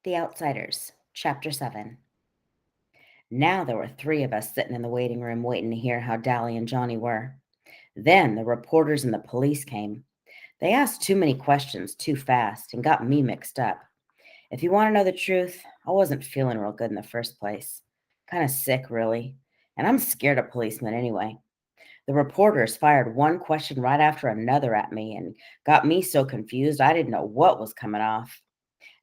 The Outsiders, Chapter 7. Now there were three of us sitting in the waiting room waiting to hear how Dally and Johnny were. Then the reporters and the police came. They asked too many questions too fast and got me mixed up. If you want to know the truth, I wasn't feeling real good in the first place. Kind of sick, really. And I'm scared of policemen anyway. The reporters fired one question right after another at me and got me so confused I didn't know what was coming off.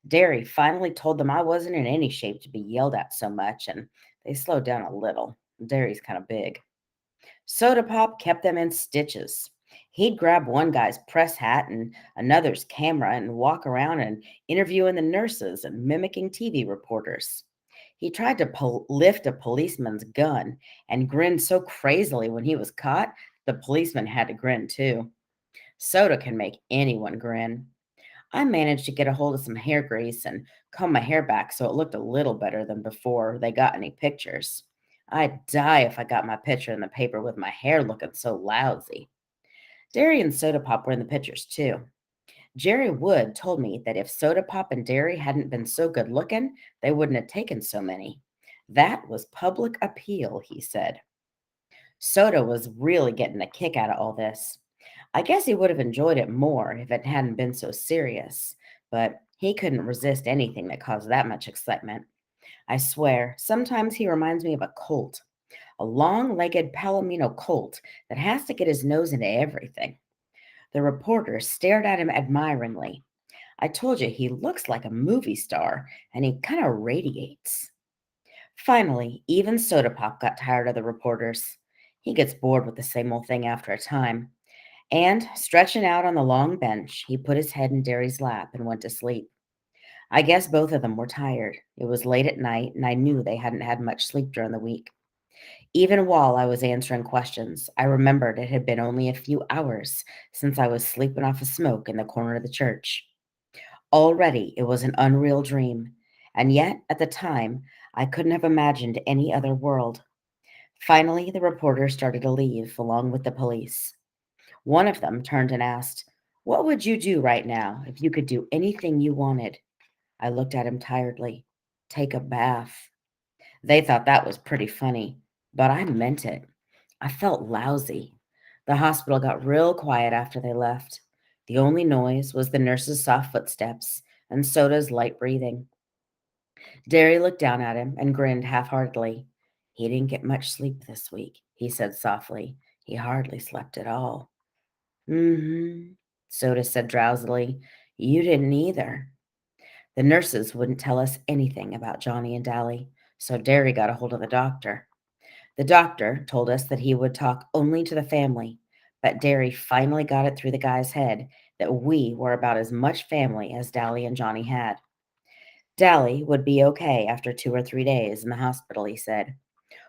Derry finally told them I wasn't in any shape to be yelled at so much, and they slowed down a little. Derry's kind of big. Soda Pop kept them in stitches. He'd grab one guy's press hat and another's camera and walk around and interviewing the nurses and mimicking TV reporters. He tried to lift a policeman's gun and grinned so crazily when he was caught, the policeman had to grin too. Soda can make anyone grin. I managed to get a hold of some hair grease and comb my hair back so it looked a little better than before they got any pictures. I'd die if I got my picture in the paper with my hair looking so lousy. Derry and Soda Pop were in the pictures too. Jerry Wood told me that if Soda Pop and Derry hadn't been so good looking, they wouldn't have taken so many. That was public appeal, he said. Soda was really getting a kick out of all this. I guess he would have enjoyed it more if it hadn't been so serious, but he couldn't resist anything that caused that much excitement. I swear, sometimes he reminds me of a colt, a long legged Palomino colt that has to get his nose into everything. The reporter stared at him admiringly. I told you he looks like a movie star, and he kind of radiates. Finally, even Soda Pop got tired of the reporters. He gets bored with the same old thing after a time. And, stretching out on the long bench, he put his head in Derry's lap and went to sleep. I guess both of them were tired. It was late at night, and I knew they hadn't had much sleep during the week. Even while I was answering questions, I remembered it had been only a few hours since I was sleeping off a smoke in the corner of the church. Already it was an unreal dream, and yet, at the time, I couldn't have imagined any other world. Finally, the reporters started to leave, along with the police. One of them turned and asked, "What would you do right now if you could do anything you wanted?" I looked at him tiredly. "Take a bath." They thought that was pretty funny, but I meant it. I felt lousy. The hospital got real quiet after they left. The only noise was the nurse's soft footsteps and Soda's light breathing. Derry looked down at him and grinned half-heartedly. "He didn't get much sleep this week," he said softly. "He hardly slept at all." "Mm-hmm," Soda said drowsily. "You didn't either." The nurses wouldn't tell us anything about Johnny and Dally, so Derry got a hold of the doctor. The doctor told us that he would talk only to the family, but Derry finally got it through the guy's head that we were about as much family as Dally and Johnny had. Dally would be okay after 2 or 3 days in the hospital, he said.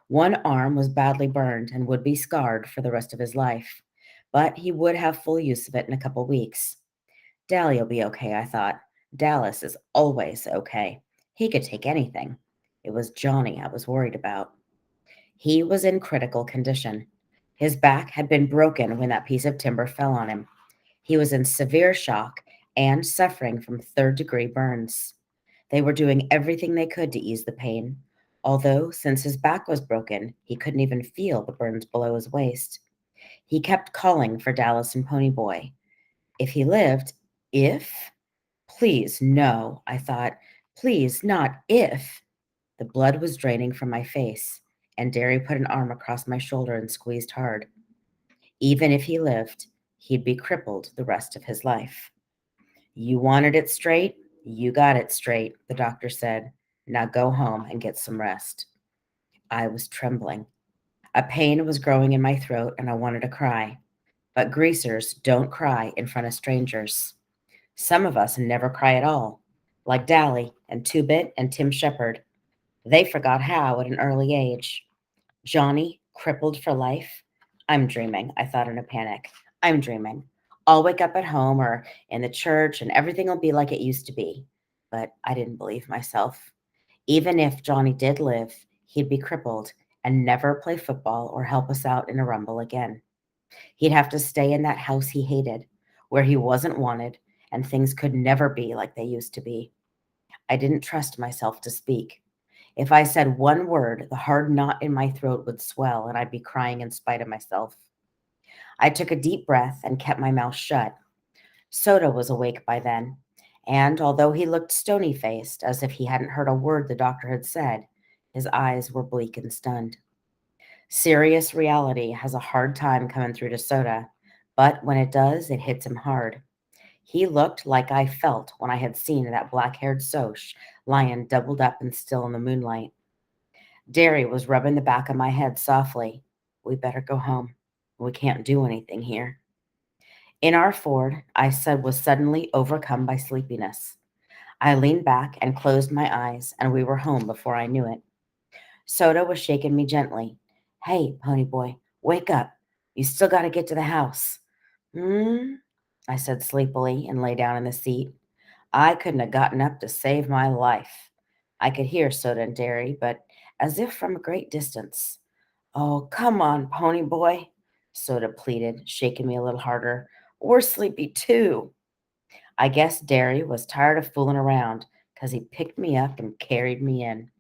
One arm was badly burned and would be scarred for the rest of his life, but he would have full use of it in a couple weeks. Dally'll be okay, I thought. Dallas is always okay. He could take anything. It was Johnny I was worried about. He was in critical condition. His back had been broken when that piece of timber fell on him. He was in severe shock and suffering from third-degree burns. They were doing everything they could to ease the pain, although since his back was broken, he couldn't even feel the burns below his waist. He kept calling for Dallas and Ponyboy. If he lived, if? Please, no, I thought. Please, not if. The blood was draining from my face, and Derry put an arm across my shoulder and squeezed hard. Even if he lived, he'd be crippled the rest of his life. "You wanted it straight? You got it straight," the doctor said. "Now go home and get some rest." I was trembling. A pain was growing in my throat, and I wanted to cry. But greasers don't cry in front of strangers. Some of us never cry at all, like Dally and Two-Bit and Tim Shepherd. They forgot how at an early age. Johnny, crippled for life? I'm dreaming, I thought in a panic. I'm dreaming. I'll wake up at home or in the church and everything will be like it used to be. But I didn't believe myself. Even if Johnny did live, he'd be crippled and never play football or help us out in a rumble again. He'd have to stay in that house he hated, where he wasn't wanted, and things could never be like they used to be. I didn't trust myself to speak. If I said one word, the hard knot in my throat would swell and I'd be crying in spite of myself. I took a deep breath and kept my mouth shut. Soda was awake by then, and although he looked stony faced, as if he hadn't heard a word the doctor had said, his eyes were bleak and stunned. Serious reality has a hard time coming through to Soda, but when it does, it hits him hard. He looked like I felt when I had seen that black-haired Soch lying doubled up and still in the moonlight. Derry was rubbing the back of my head softly. We better go home. We can't do anything here. In our Ford, I said was suddenly overcome by sleepiness. I leaned back and closed my eyes, and we were home before I knew it. Soda was shaking me gently. Hey, pony boy, wake up. You still got to get to the house. Hmm? I said sleepily and lay down in the seat. I couldn't have gotten up to save my life. I could hear Soda and Derry, but as if from a great distance. Oh, come on, pony boy, Soda pleaded, shaking me a little harder. We're sleepy too. I guess Derry was tired of fooling around because he picked me up and carried me in.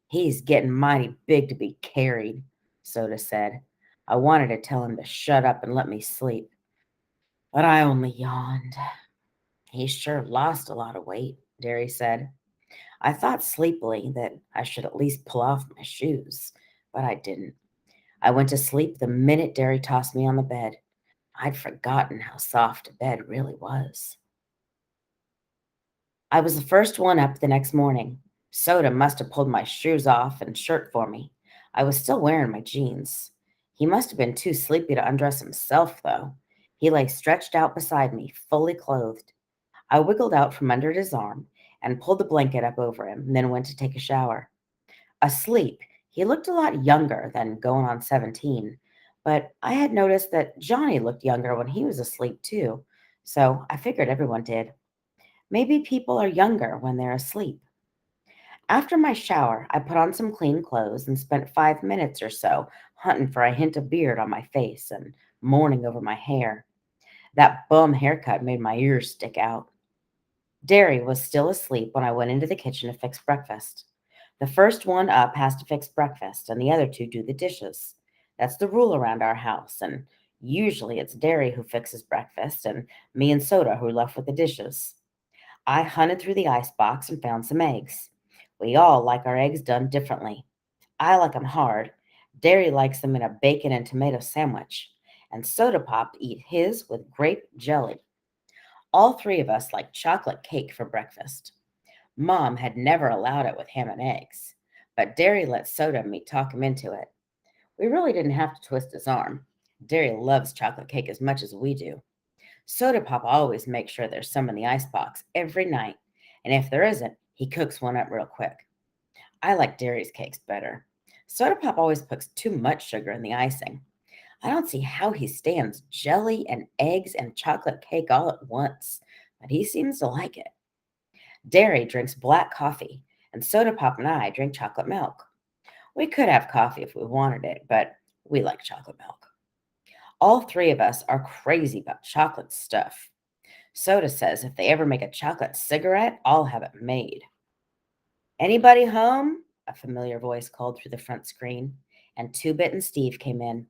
He's getting mighty big to be carried, Soda said. I wanted to tell him to shut up and let me sleep, but I only yawned. He sure lost a lot of weight, Derry said. I thought sleepily that I should at least pull off my shoes, but I didn't. I went to sleep the minute Derry tossed me on the bed. I'd forgotten how soft a bed really was. I was the first one up the next morning. Soda must have pulled my shoes off and shirt for me. I was still wearing my jeans. He must have been too sleepy to undress himself, though. He lay stretched out beside me, fully clothed. I wiggled out from under his arm and pulled the blanket up over him, and then went to take a shower. Asleep, he looked a lot younger than going on 17, but I had noticed that Johnny looked younger when he was asleep, too, so I figured everyone did. Maybe people are younger when they're asleep. After my shower, I put on some clean clothes and spent 5 minutes or so hunting for a hint of beard on my face and mourning over my hair. That bum haircut made my ears stick out. Derry was still asleep when I went into the kitchen to fix breakfast. The first one up has to fix breakfast, and the other two do the dishes. That's the rule around our house, and usually it's Derry who fixes breakfast, and me and Soda who are left with the dishes. I hunted through the icebox and found some eggs. We all like our eggs done differently. I like 'em hard. Derry likes them in a bacon and tomato sandwich, and Soda Pop eat his with grape jelly. All three of us like chocolate cake for breakfast. Mom had never allowed it with ham and eggs, but Derry let Soda and me talk him into it. We really didn't have to twist his arm. Derry loves chocolate cake as much as we do. Soda Pop always makes sure there's some in the icebox every night, and if there isn't, he cooks one up real quick. I like Derry's cakes better. Soda Pop always puts too much sugar in the icing. I don't see how he stands jelly and eggs and chocolate cake all at once, but he seems to like it. Derry drinks black coffee, and Soda Pop and I drink chocolate milk. We could have coffee if we wanted it, but we like chocolate milk. All three of us are crazy about chocolate stuff. Soda says if they ever make a chocolate cigarette, I'll have it made. Anybody home? A familiar voice called through the front screen, and Two Bit and Steve came in.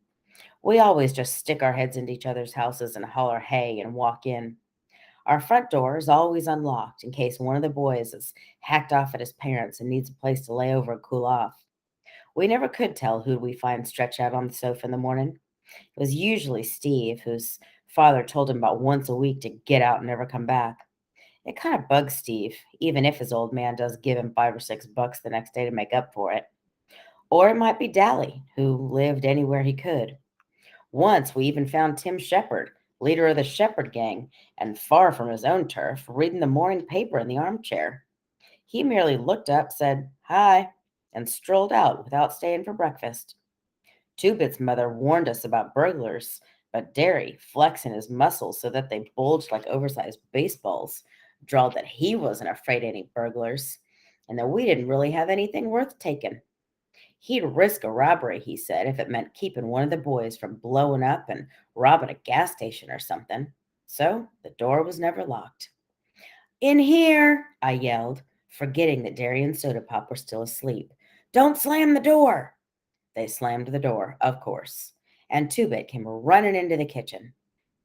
We always just stick our heads into each other's houses and holler hey and walk in. Our front door is always unlocked in case one of the boys is hacked off at his parents and needs a place to lay over and cool off. We never could tell who we find stretched out on the sofa in the morning. It was usually Steve, whose father told him about once a week to get out and never come back. It kind of bugs Steve, even if his old man does give him $5 or $6 the next day to make up for it. Or it might be Dally, who lived anywhere he could. Once we even found Tim Shepherd, leader of the Shepherd gang, and far from his own turf, reading the morning paper in the armchair. He merely looked up, said, "Hi," and strolled out without staying for breakfast. Two Bit's mother warned us about burglars, but Derry, flexing his muscles so that they bulged like oversized baseballs, drawled that he wasn't afraid of any burglars, and that we didn't really have anything worth taking. He'd risk a robbery, he said, if it meant keeping one of the boys from blowing up and robbing a gas station or something. So the door was never locked. "In here," I yelled, forgetting that Derry and Soda Pop were still asleep. "Don't slam the door!" They slammed the door, of course, and Two Bit came running into the kitchen.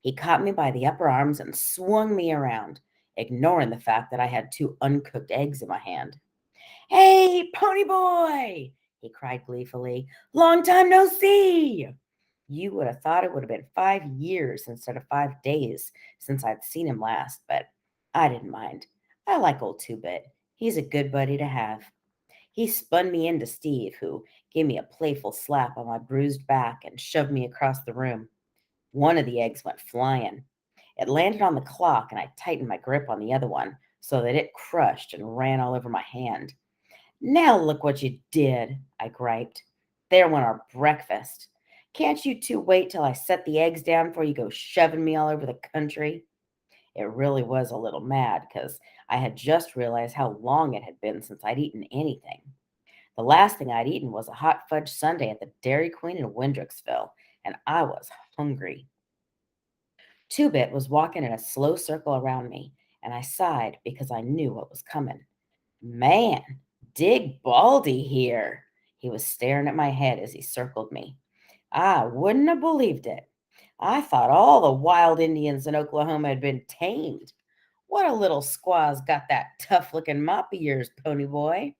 He caught me by the upper arms and swung me around, ignoring the fact that I had two uncooked eggs in my hand. "Hey, pony boy!" he cried gleefully. "Long time no see!" You would have thought it would have been 5 years instead of 5 days since I'd seen him last, but I didn't mind. I like old Two Bit. He's a good buddy to have. He spun me into Steve, who gave me a playful slap on my bruised back and shoved me across the room. One of the eggs went flying. It landed on the clock, and I tightened my grip on the other one so that it crushed and ran all over my hand. "Now look what you did," I griped. "There went our breakfast. Can't you two wait till I set the eggs down before you go shoving me all over the country?" It really was a little mad because I had just realized how long it had been since I'd eaten anything. The last thing I'd eaten was a hot fudge sundae at the Dairy Queen in Windricksville, and I was hungry. Two Bit was walking in a slow circle around me, and I sighed because I knew what was coming. "Man, dig Baldy here." He was staring at my head as he circled me. "I wouldn't have believed it. I thought all the wild Indians in Oklahoma had been tamed. What a little squaw's got that tough-looking mop of yours, pony boy."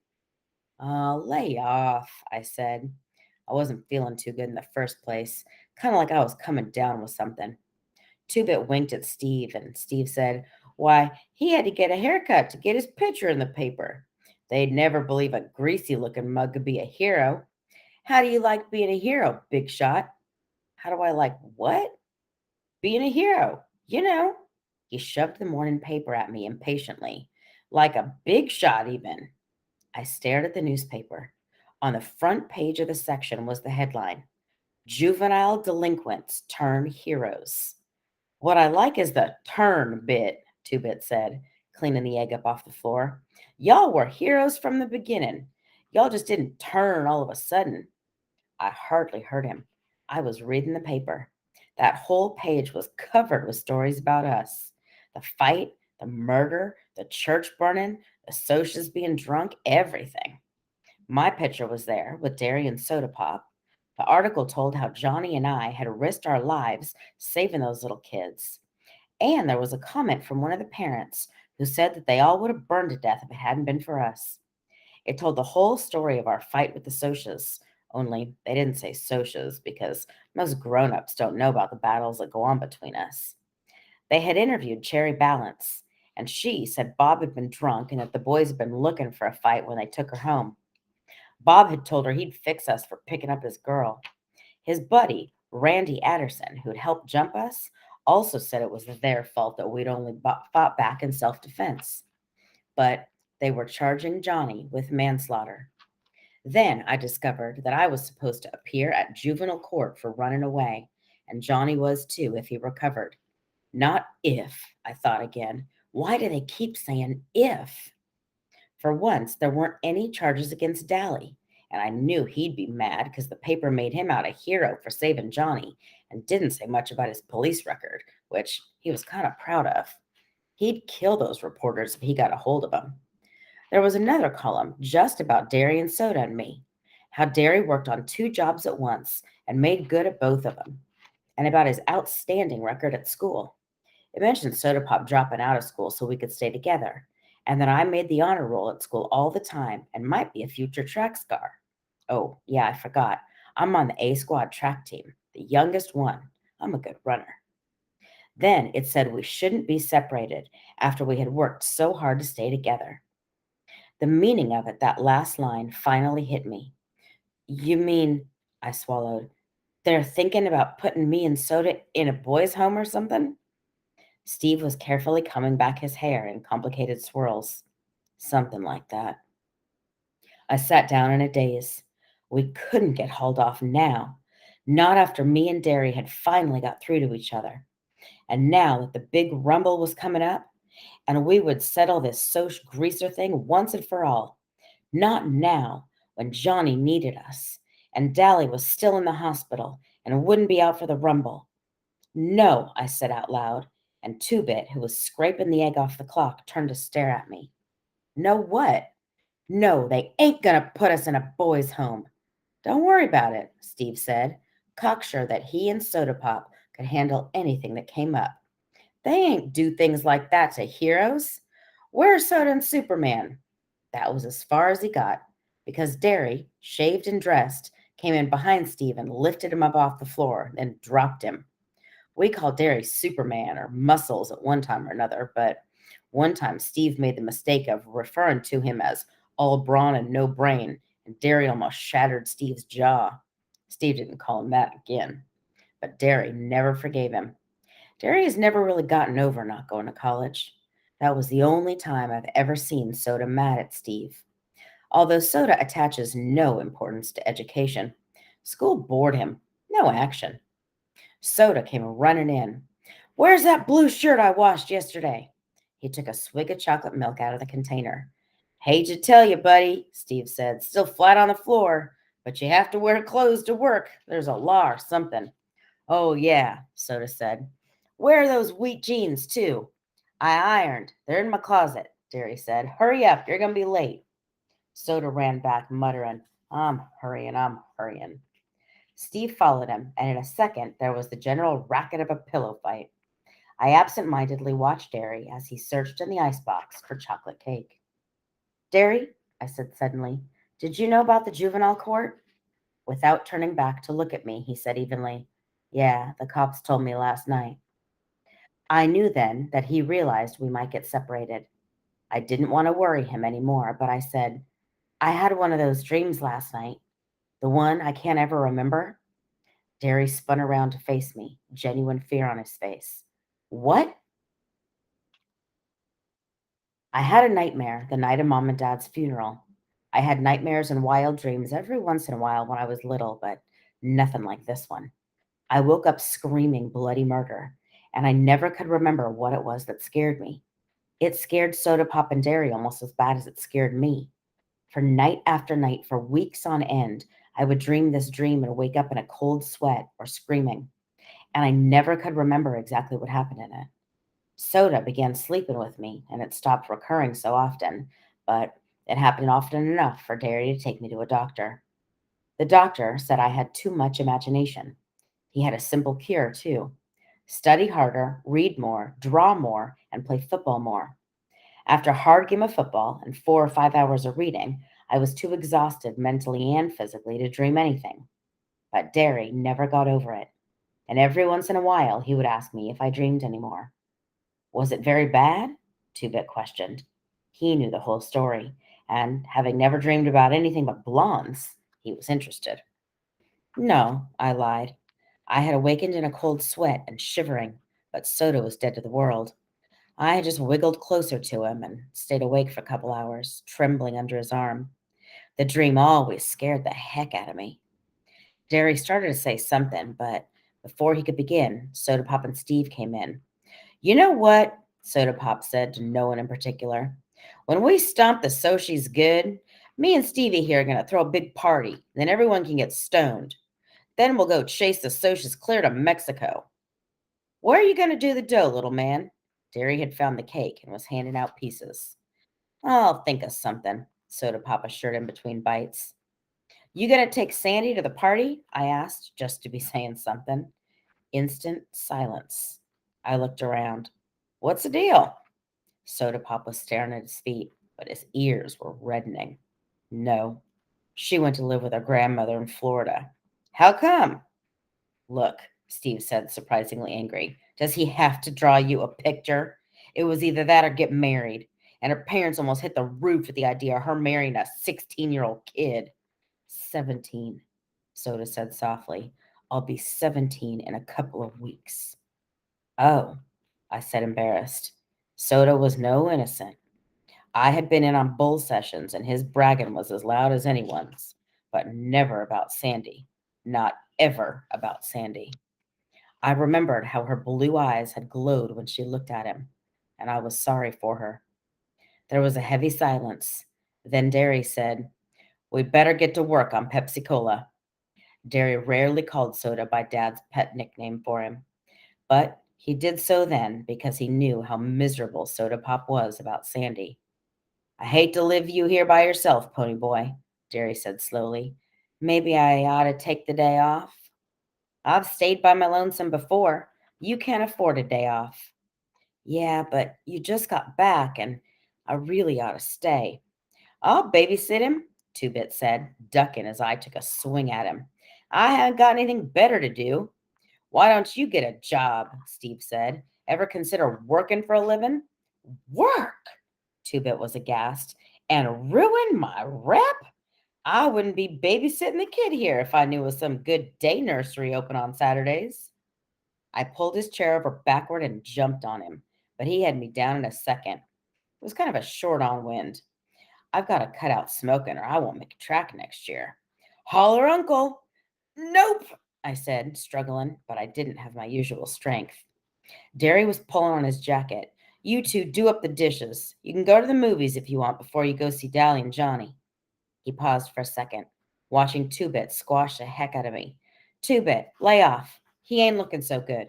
Lay off," I said. I wasn't feeling too good in the first place, kind of like I was coming down with something. Two Bit winked at Steve, and Steve said, "Why, he had to get a haircut to get his picture in the paper. They'd never believe a greasy looking mug could be a hero. How do you like being a hero, big shot?" "How do I like what?" "Being a hero, you know." He shoved the morning paper at me impatiently. "Like a big shot, even." I stared at the newspaper. On the front page of the section was the headline, "Juvenile Delinquents Turn Heroes." "What I like is the turn bit," Two Bit said, cleaning the egg up off the floor. "Y'all were heroes from the beginning. Y'all just didn't turn all of a sudden." I hardly heard him. I was reading the paper. That whole page was covered with stories about us. The fight, the murder, the church burning, the socias being drunk, everything. My picture was there with Dairy and Soda Pop. The article told how Johnny and I had risked our lives saving those little kids. And there was a comment from one of the parents who said that they all would have burned to death if it hadn't been for us. It told the whole story of our fight with the socias, only they didn't say socias because most grown-ups don't know about the battles that go on between us. They had interviewed Cherry Balance, and she said Bob had been drunk and that the boys had been looking for a fight when they took her home. Bob had told her he'd fix us for picking up his girl. His buddy, Randy Adderson, who'd helped jump us, also said it was their fault that we'd only fought back in self-defense. But they were charging Johnny with manslaughter. Then I discovered that I was supposed to appear at juvenile court for running away, and Johnny was too if he recovered. Not if, I thought again. Why do they keep saying if? For once, there weren't any charges against Dally, and I knew he'd be mad because the paper made him out a hero for saving Johnny and didn't say much about his police record, which he was kind of proud of. He'd kill those reporters if he got a hold of them. There was another column just about Dairy and Soda and me, how Dairy worked on two jobs at once and made good at both of them, and about his outstanding record at school. It mentioned Soda Pop dropping out of school so we could stay together, and that I made the honor roll at school all the time and might be a future track star. Oh, yeah, I forgot. I'm on the A squad track team, the youngest one. I'm a good runner. Then it said we shouldn't be separated after we had worked so hard to stay together. The meaning of it, that last line, finally hit me. "You mean," I swallowed, "they're thinking about putting me and Soda in a boys' home or something?" Steve was carefully combing back his hair in complicated swirls. "Something like that." I sat down in a daze. We couldn't get hauled off now, not after me and Derry had finally got through to each other. And now that the big rumble was coming up, and we would settle this Soch greaser thing once and for all. Not now, when Johnny needed us, and Dally was still in the hospital and wouldn't be out for the rumble. "No," I said out loud, and Two Bit, who was scraping the egg off the clock, turned to stare at me. No what? No, they ain't gonna put us in a boys' home. Don't worry about it, Steve said, cocksure that he and Soda Pop could handle anything that came up. They ain't do things like that to heroes. Where's Soda and Superman? That was as far as he got, because Derry, shaved and dressed, came in behind Steve and lifted him up off the floor, then dropped him. We called Derry Superman or Muscles at one time or another, but one time Steve made the mistake of referring to him as all brawn and no brain, and Derry almost shattered Steve's jaw. Steve didn't call him that again, but Derry never forgave him. Derry has never really gotten over not going to college. That was the only time I've ever seen Soda mad at Steve. Although Soda attaches no importance to education, school bored him. No action. Soda came running in. Where's that blue shirt I washed yesterday? He took a swig of chocolate milk out of the container. Hate to tell you, buddy, Steve said, still flat on the floor, but you have to wear clothes to work. There's a law or something. Oh, yeah, Soda said. Where are those wheat jeans, too? I ironed. They're in my closet, Derry said. Hurry up, you're going to be late. Soda ran back, muttering, I'm hurrying. Steve followed him, and in a second there was the general racket of a pillow fight. I absent-mindedly watched Derry as he searched in the icebox for chocolate cake. Derry, I said suddenly, did you know about the juvenile court? Without turning back to look at me, he said evenly, yeah, the cops told me last night. I knew then that he realized we might get separated. I didn't want to worry him any more, but I said, I had one of those dreams last night, the one I can't ever remember. Derry spun around to face me, genuine fear on his face. What? I had a nightmare the night of Mom and Dad's funeral. I had nightmares and wild dreams every once in a while when I was little, but nothing like this one. I woke up screaming bloody murder, and I never could remember what it was that scared me. It scared Soda Pop and Derry almost as bad as it scared me. For night after night, for weeks on end, I would dream this dream and wake up in a cold sweat or screaming, and I never could remember exactly what happened in it. Soda began sleeping with me, and it stopped recurring so often, but it happened often enough for Derry to take me to a doctor. The doctor said I had too much imagination. He had a simple cure, too: study harder, read more, draw more, and play football more. After a hard game of football and 4 or 5 hours of reading, I was too exhausted mentally and physically to dream anything. But Derry never got over it, and every once in a while he would ask me if I dreamed anymore. Was it very bad? Two-Bit questioned. He knew the whole story, and having never dreamed about anything but blondes, he was interested. No, I lied. I had awakened in a cold sweat and shivering, but Soda was dead to the world. I had just wiggled closer to him and stayed awake for a couple hours, trembling under his arm. The dream always scared the heck out of me. Derry started to say something, but before he could begin, Soda Pop and Steve came in. You know what? Soda Pop said to no one in particular. When we stomp the Sochi's good, me and Stevie here are going to throw a big party. Then everyone can get stoned. Then we'll go chase the Sochi's clear to Mexico. Where are you going to do the dough, little man? Derry had found the cake and was handing out pieces. I'll think of something, Soda Pop assured him between bites. You going to take Sandy to the party? I asked, just to be saying something. Instant silence. I looked around. What's the deal? Soda Pop was staring at his feet, but his ears were reddening. No, she went to live with her grandmother in Florida. How come? Look, Steve said, surprisingly angry. Does he have to draw you a picture? It was either that or get married. And her parents almost hit the roof at the idea of her marrying a 16-year-old kid. 17, Soda said softly. I'll be 17 in a couple of weeks. Oh, I said, embarrassed. Soda was no innocent. I had been in on bull sessions, and his bragging was as loud as anyone's, but never about Sandy. Not ever about Sandy. I remembered how her blue eyes had glowed when she looked at him, and I was sorry for her. There was a heavy silence. Then Derry said, "We better get to work on Pepsi Cola." Derry rarely called Soda by Dad's pet nickname for him, but he did so then because he knew how miserable Soda Pop was about Sandy. I hate to leave you here by yourself, Pony Boy, Jerry said slowly. Maybe I ought to take the day off. I've stayed by my lonesome before. You can't afford a day off. Yeah, but you just got back, and I really ought to stay. I'll babysit him, Two Bit said, ducking as I took a swing at him. I haven't got anything better to do. Why don't you get a job? Steve said. Ever consider working for a living? Work? Two Bit was aghast. And ruin my rep? I wouldn't be babysitting the kid here if I knew of some good day nursery open on Saturdays. I pulled his chair over backward and jumped on him, but he had me down in a second. It was kind of a short on wind. I've got to cut out smoking or I won't make a track next year. Holler, uncle. Nope, I said, struggling, but I didn't have my usual strength. Derry was pulling on his jacket. You two do up the dishes. You can go to the movies if you want before you go see Dally and Johnny. He paused for a second, watching Two Bit squash the heck out of me. Two Bit, lay off. He ain't looking so good.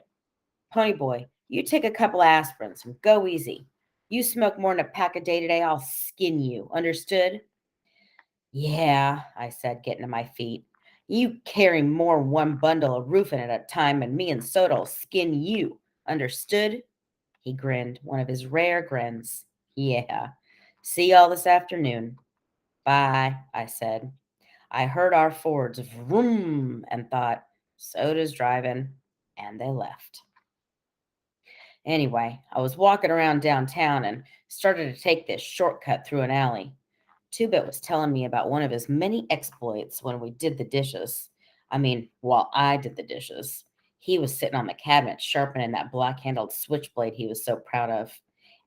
Pony Boy, you take a couple of aspirins and go easy. You smoke more than a pack a day today, I'll skin you. Understood? Yeah, I said, getting to my feet. You carry more one bundle of roofing at a time, and me and Soda'll skin you. Understood? He grinned, one of his rare grins. Yeah. See y'all this afternoon. Bye, I said. I heard our Fords vroom and thought, Soda's driving, and they left. Anyway, I was walking around downtown and started to take this shortcut through an alley. Two Bit was telling me about one of his many exploits when we did the dishes. I mean, while I did the dishes. He was sitting on the cabinet sharpening that black-handled switchblade he was so proud of.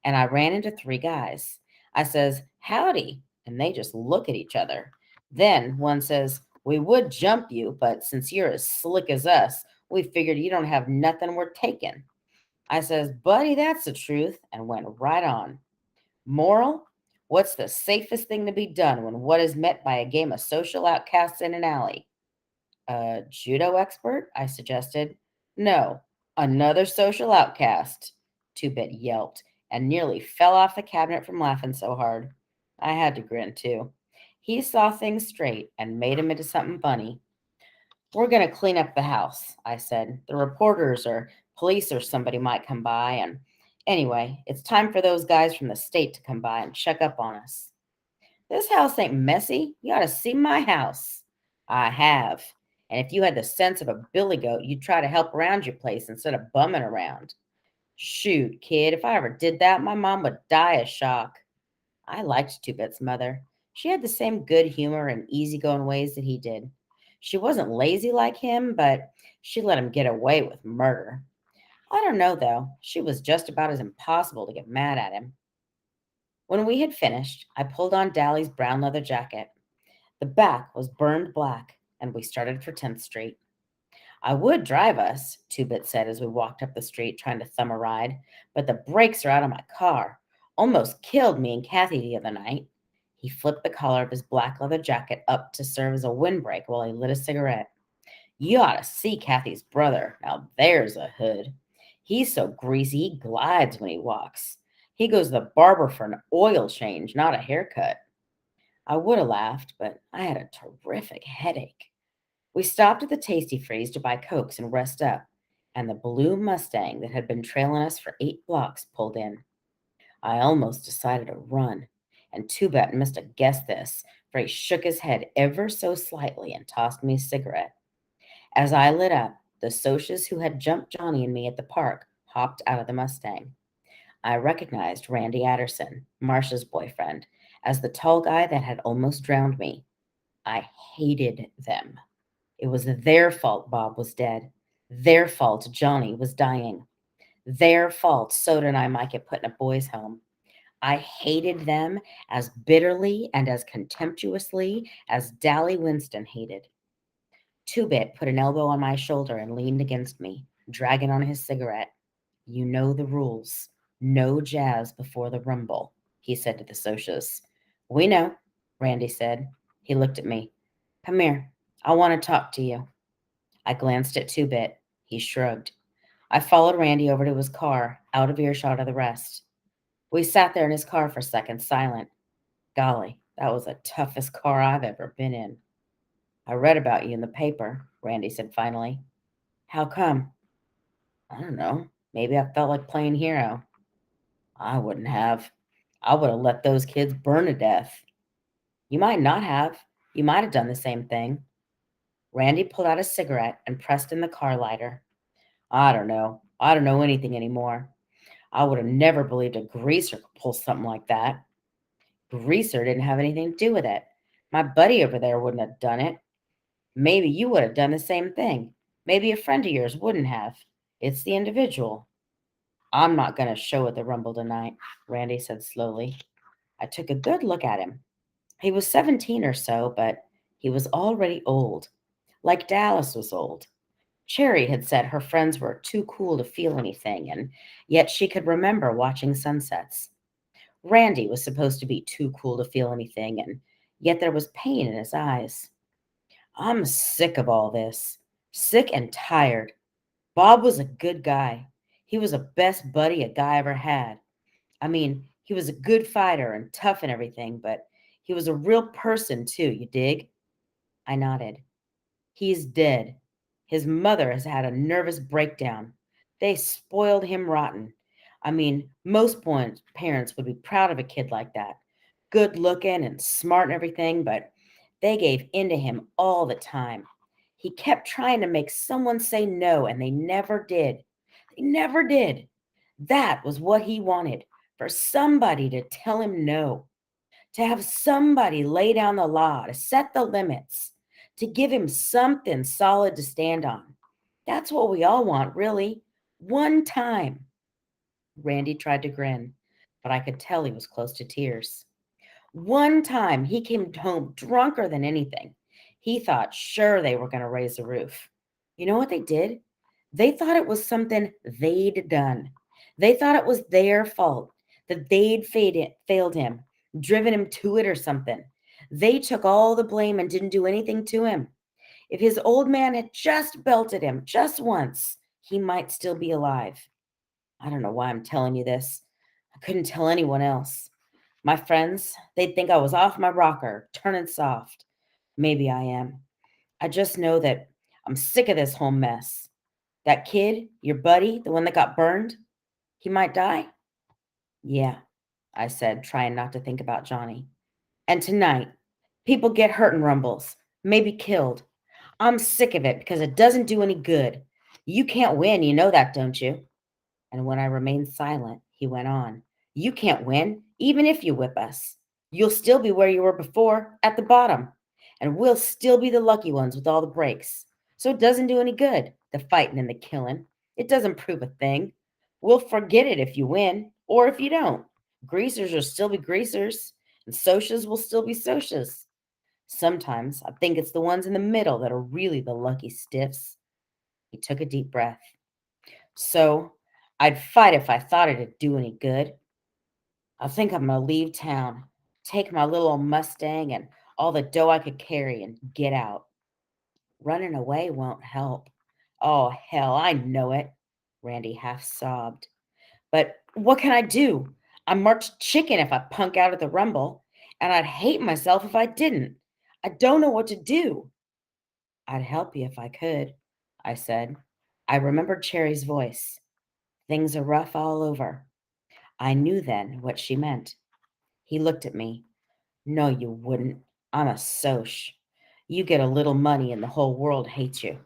And I ran into three guys. I says, howdy, and they just look at each other. Then one says, we would jump you, but since you're as slick as us, we figured you don't have nothing worth taking. I says, buddy, that's the truth, and went right on. Moral? What's the safest thing to be done when what is met by a game of social outcasts in an alley? A judo expert? I suggested. No, another social outcast, Two Bit yelped and nearly fell off the cabinet from laughing so hard. I had to grin too. He saw things straight and made him into something funny. We're going to clean up the house, I said. The reporters or police or somebody might come by. And anyway, it's time for those guys from the state to come by and check up on us. This house ain't messy. You ought to see my house. I have. And if you had the sense of a billy goat, you'd try to help around your place instead of bumming around. Shoot, kid, if I ever did that, my mom would die of shock. I liked Two Bit's mother. She had the same good humor and easygoing ways that he did. She wasn't lazy like him, but she let him get away with murder. I don't know, though. She was just about as impossible to get mad at him. When we had finished, I pulled on Dally's brown leather jacket. The back was burned black, and we started for 10th Street. I would drive us, Two Bit said as we walked up the street trying to thumb a ride, but the brakes are out of my car. Almost killed me and Kathy the other night. He flipped the collar of his black leather jacket up to serve as a windbreak while he lit a cigarette. You ought to see Kathy's brother. Now there's a hood. He's so greasy he glides when he walks. He goes to the barber for an oil change, not a haircut. I would have laughed, but I had a terrific headache. We stopped at the Tasty Freeze to buy Cokes and rest up, and the blue Mustang that had been trailing us for 8 blocks pulled in. I almost decided to run, and Two Bit must have guessed this, for he shook his head ever so slightly and tossed me a cigarette. As I lit up, the Socias who had jumped Johnny and me at the park hopped out of the Mustang. I recognized Randy Adderson, Marcia's boyfriend, as the tall guy that had almost drowned me. I hated them. It was their fault Bob was dead. Their fault Johnny was dying. Their fault Soda and I might get put in a boys' home. I hated them as bitterly and as contemptuously as Dally Winston hated. Two Bit put an elbow on my shoulder and leaned against me, dragging on his cigarette. You know the rules. No jazz before the rumble, he said to the Socias. We know, Randy said. He looked at me. Come here. I want to talk to you. I glanced at Two Bit. He shrugged. I followed Randy over to his car, out of earshot of the rest. We sat there in his car for a second, silent. Golly, that was the toughest car I've ever been in. I read about you in the paper, Randy said finally. How come? I don't know. Maybe I felt like playing hero. I wouldn't have. I would have let those kids burn to death. You might not have. You might have done the same thing. Randy pulled out a cigarette and pressed in the car lighter. I don't know. I don't know anything anymore. I would have never believed a greaser could pull something like that. Greaser didn't have anything to do with it. My buddy over there wouldn't have done it. Maybe you would have done the same thing. Maybe a friend of yours wouldn't have. It's the individual. I'm not going to show at the Rumble tonight, Randy said slowly. I took a good look at him. He was 17 or so, but he was already old, like Dallas was old. Cherry had said her friends were too cool to feel anything, and yet she could remember watching sunsets. Randy was supposed to be too cool to feel anything, and yet there was pain in his eyes. I'm sick of all this. Sick and tired. Bob was a good guy. He was the best buddy a guy ever had. I mean, he was a good fighter and tough and everything, but he was a real person too, you dig? I nodded. He's dead. His mother has had a nervous breakdown. They spoiled him rotten. I mean, most parents would be proud of a kid like that. Good looking and smart and everything, but they gave in to him all the time. He kept trying to make someone say no, and they never did. They never did. That was what he wanted, for somebody to tell him no, to have somebody lay down the law, to set the limits, to give him something solid to stand on. That's what we all want, really. One time. Randy tried to grin, but I could tell he was close to tears. One time he came home drunker than anything. He thought sure they were going to raise the roof. You know what they did? They thought it was something they'd done. They thought it was their fault, that failed him, driven him to it or something. They took all the blame and didn't do anything to him. If his old man had just belted him just once, he might still be alive. I don't know why I'm telling you this. I couldn't tell anyone else. My friends, they'd think I was off my rocker, turning soft. Maybe I am. I just know that I'm sick of this whole mess. That kid, your buddy, the one that got burned, he might die? Yeah, I said, trying not to think about Johnny. And tonight, people get hurt in rumbles, maybe killed. I'm sick of it because it doesn't do any good. You can't win, you know that, don't you? And when I remained silent, he went on. You can't win, even if you whip us. You'll still be where you were before, at the bottom. And we'll still be the lucky ones with all the breaks. So it doesn't do any good, the fighting and the killing. It doesn't prove a thing. We'll forget it if you win, or if you don't. Greasers will still be greasers, and socias will still be socias. Sometimes I think it's the ones in the middle that are really the lucky stiffs. He took a deep breath. So I'd fight if I thought it'd do any good. I think I'm gonna leave town, take my little old Mustang and all the dough I could carry and get out. Running away won't help. Oh, hell, I know it. Randy half sobbed. But what can I do? I'm marked chicken if I punk out at the Rumble, and I'd hate myself if I didn't. I don't know what to do. I'd help you if I could, I said. I remembered Cherry's voice. Things are rough all over. I knew then what she meant. He looked at me. No, you wouldn't. I'm a soch. You get a little money and the whole world hates you.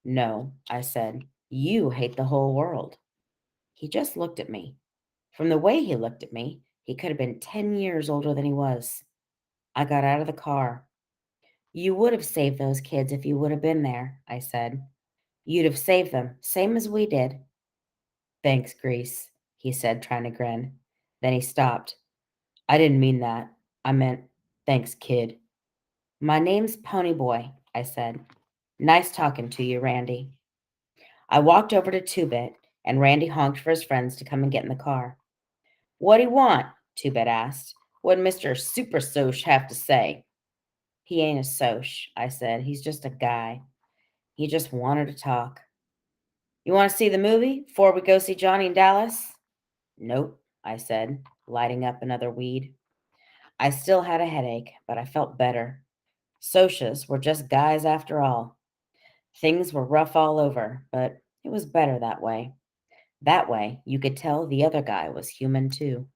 No, I said. You hate the whole world. He just looked at me. From the way he looked at me, he could have been 10 years older than he was. I got out of the car. You would have saved those kids if you would have been there, I said. You'd have saved them, same as we did. Thanks, Grease, he said, trying to grin. Then he stopped. I didn't mean that. I meant, thanks, kid. My name's Ponyboy, I said. Nice talking to you, Randy. I walked over to Two-Bit, and Randy honked for his friends to come and get in the car. What do you want? Two-Bit asked. What'd Mr. Super Soch have to say? He ain't a Soch, I said. He's just a guy. He just wanted to talk. You want to see the movie before we go see Johnny and Dallas? Nope, I said, lighting up another weed. I still had a headache, but I felt better. Socias were just guys after all. Things were rough all over, but it was better that way. That way, you could tell the other guy was human too.